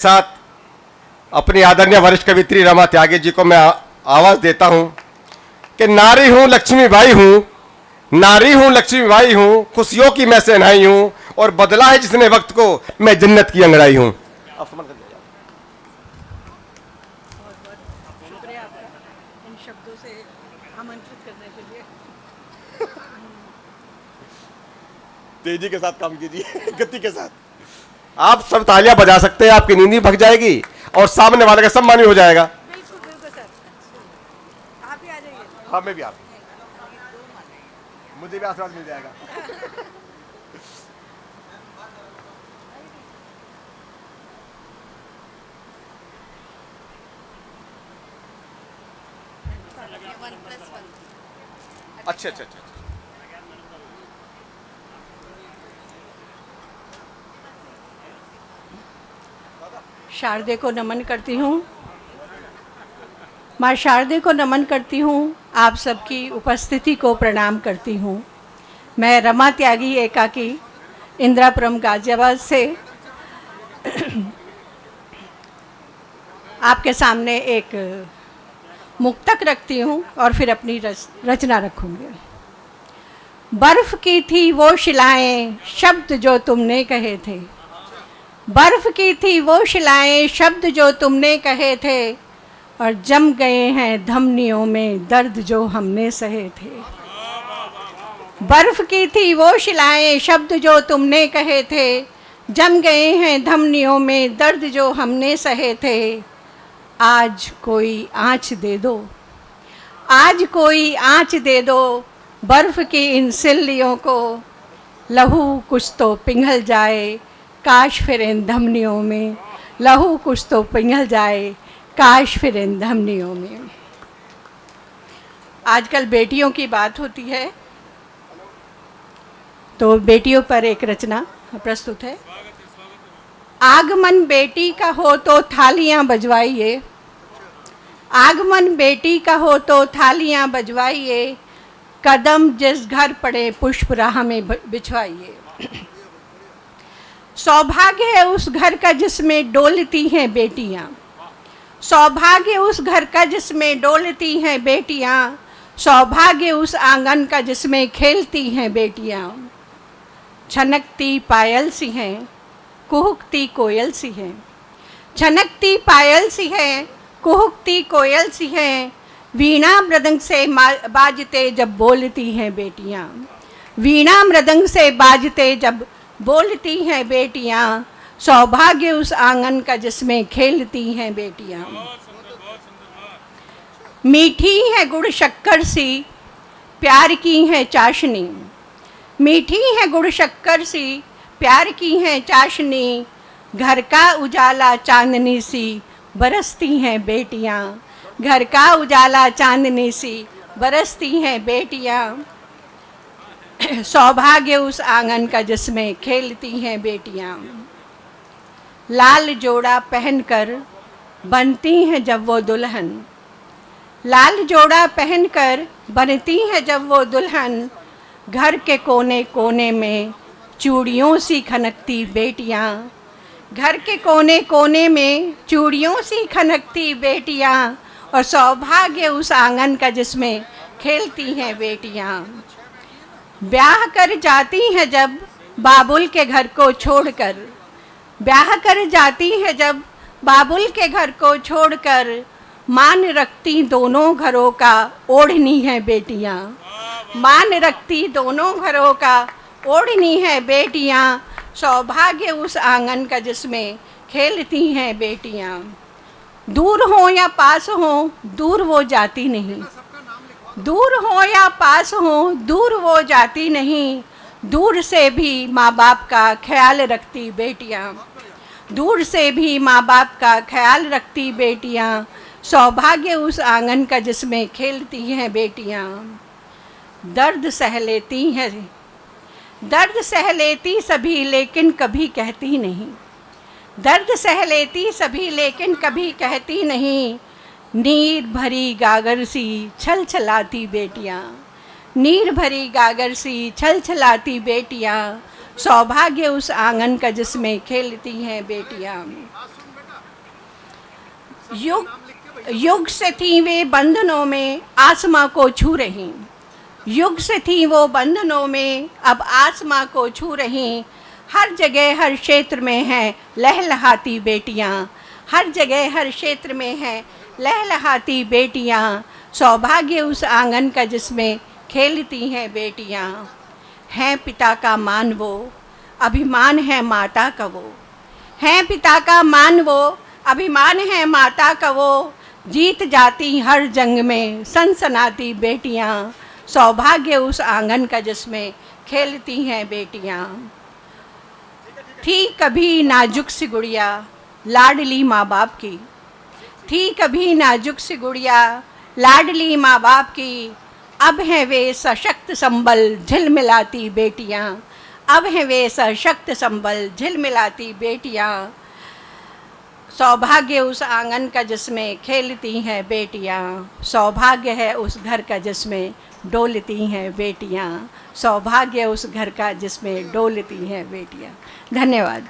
साथ अपनी आदरणीय वरिष्ठ कवित्री रमा त्यागी जी को मैं आवाज देता हूं कि नारी हूं लक्ष्मीबाई हूं, नारी हूं लक्ष्मीबाई हूं, खुशियों की मैं सेनाई हूं और बदला है जिसने वक्त को मैं जन्नत की अंगड़ाई हूं। शुक्रिया आपका इन शब्दों से आमंत्रित करने के लिए। तेजी के साथ काम कीजिए, गति के साथ। आप सब तालियां बजा सकते हैं, आपकी नींद भी भग जाएगी और सामने वाले का सम्मान भी हो जाएगा। बिल्कुल बिल्कुल सर, आप ही आ जाइए। हाँ, मैं भी आप, मुझे भी आशीर्वाद मिल जाएगा। अच्छा अच्छा अच्छा। शारदे को नमन करती हूँ, माँ शारदे को नमन करती हूँ, आप सबकी उपस्थिति को प्रणाम करती हूँ। मैं रमा त्यागी एकाकी इंदिरापुरम गाजियाबाद से आपके सामने एक मुक्तक रखती हूँ और फिर अपनी रचना रखूँगी। बर्फ़ की थी वो शिलाएं शब्द जो तुमने कहे थे, बर्फ़ की थी वो शिलाएं शब्द जो तुमने कहे थे, और जम गए हैं धमनियों में दर्द जो हमने सहे थे। बर्फ़ की थी वो शिलाएं शब्द जो तुमने कहे थे, जम गए हैं धमनियों में दर्द जो हमने सहे थे। आज कोई आँच दे दो, आज कोई आँच दे दो बर्फ़ की इन सिल्लियों को, लहू कुछ तो पिघल जाए काश फिर इन धमनियों में, लहू कुछ तो पिघल जाए काश फिर इन धमनियों में। आजकल बेटियों की बात होती है तो बेटियों पर एक रचना प्रस्तुत है। आगमन बेटी का हो तो थालियां बजवाइए, आगमन बेटी का हो तो थालियां बजवाइए, कदम जिस घर पड़े पुष्प राह में बिछवाइए। सौभाग्य है उस घर का जिसमें डोलती हैं बेटियां, सौभाग्य उस घर का जिसमें डोलती हैं बेटियां, सौभाग्य उस आंगन का जिसमें खेलती हैं बेटियां। छनकती पायल सी हैं कुहुकती कोयल सी हैं, छनकती पायल सी हैं कुहुकती कोयल सी हैं, वीणा मृदंग से बाजते जब बोलती हैं बेटियां, वीणा मृदंग से बाजते जब बोलती हैं बेटियां, सौभाग्य उस आंगन का जिसमें खेलती हैं बेटियां। मीठी है गुड़ शक्कर सी प्यार की है चाशनी, मीठी है गुड़ शक्कर सी प्यार की है चाशनी, घर का उजाला चांदनी सी बरसती हैं बेटियां, घर का उजाला चांदनी सी बरसती हैं बेटियां। सौभाग्य उस आंगन का जिसमें खेलती हैं बेटियां। लाल जोड़ा पहनकर बनती हैं जब वो दुल्हन, लाल जोड़ा पहनकर बनती हैं जब वो दुल्हन, घर के कोने कोने में चूड़ियों सी खनकती बेटियां, घर के कोने कोने में चूड़ियों सी खनकती बेटियां, और सौभाग्य उस आंगन का जिसमें खेलती हैं बेटियां। ब्याह कर जाती हैं जब बाबुल के घर को छोड़कर, ब्याह कर जाती हैं जब बाबुल के घर को छोड़कर, मान रखती दोनों घरों का ओढ़नी है बेटियां, मान रखती दोनों घरों का ओढ़नी है बेटियां, सौभाग्य उस आंगन का जिसमें खेलती हैं बेटियां। दूर हो या पास हो दूर वो जाती नहीं, दूर हो या पास हो दूर वो जाती नहीं, दूर से भी माँ बाप का ख्याल रखती बेटियां, दूर से भी माँ बाप का ख्याल रखती बेटियां, सौभाग्य उस आंगन का जिसमें खेलती हैं बेटियां। दर्द सह लेती हैं, दर्द सह लेती सभी लेकिन कभी कहती नहीं, दर्द सह लेती सभी लेकिन कभी कहती नहीं, नीर भरी गागर सी छल छलाती बेटियां, नीर भरी गागर सी छल छलाती बेटियां, सौभाग्य उस आंगन का जिसमें खेलती हैं बेटियां। युग युग से थी वे बंधनों में आसमां को छू रही, युग से थी वो बंधनों में अब आसमां को छू रही। हर जगह हर क्षेत्र में हैं लहलहाती बेटियां, हर जगह हर क्षेत्र में हैं लहलहाती बेटियां। सौभाग्य उस आंगन का जिसमें खेलती हैं बेटियां। हैं पिता का मान वो, अभिमान है माता का वो, हैं पिता का मान वो, अभिमान है माता का वो। जीत जाती हर जंग में सनसनाती बेटियां। सौभाग्य उस आंगन का जिसमें खेलती हैं बेटियां। थी कभी नाजुक सी गुड़िया लाडली माँ बाप की, थी कभी नाजुक सी गुड़िया लाडली माँ बाप की। अब हैं वे सशक्त संबल झिलमिलाती बेटियां, अब हैं वे सशक्त संबल झिलमिलाती बेटियां। सौभाग्य उस आंगन का जिसमें खेलती हैं बेटियां। सौभाग्य है उस घर का जिसमें डोलती हैं बेटियां। सौभाग्य उस घर का जिसमें डोलती हैं बेटियां। धन्यवाद।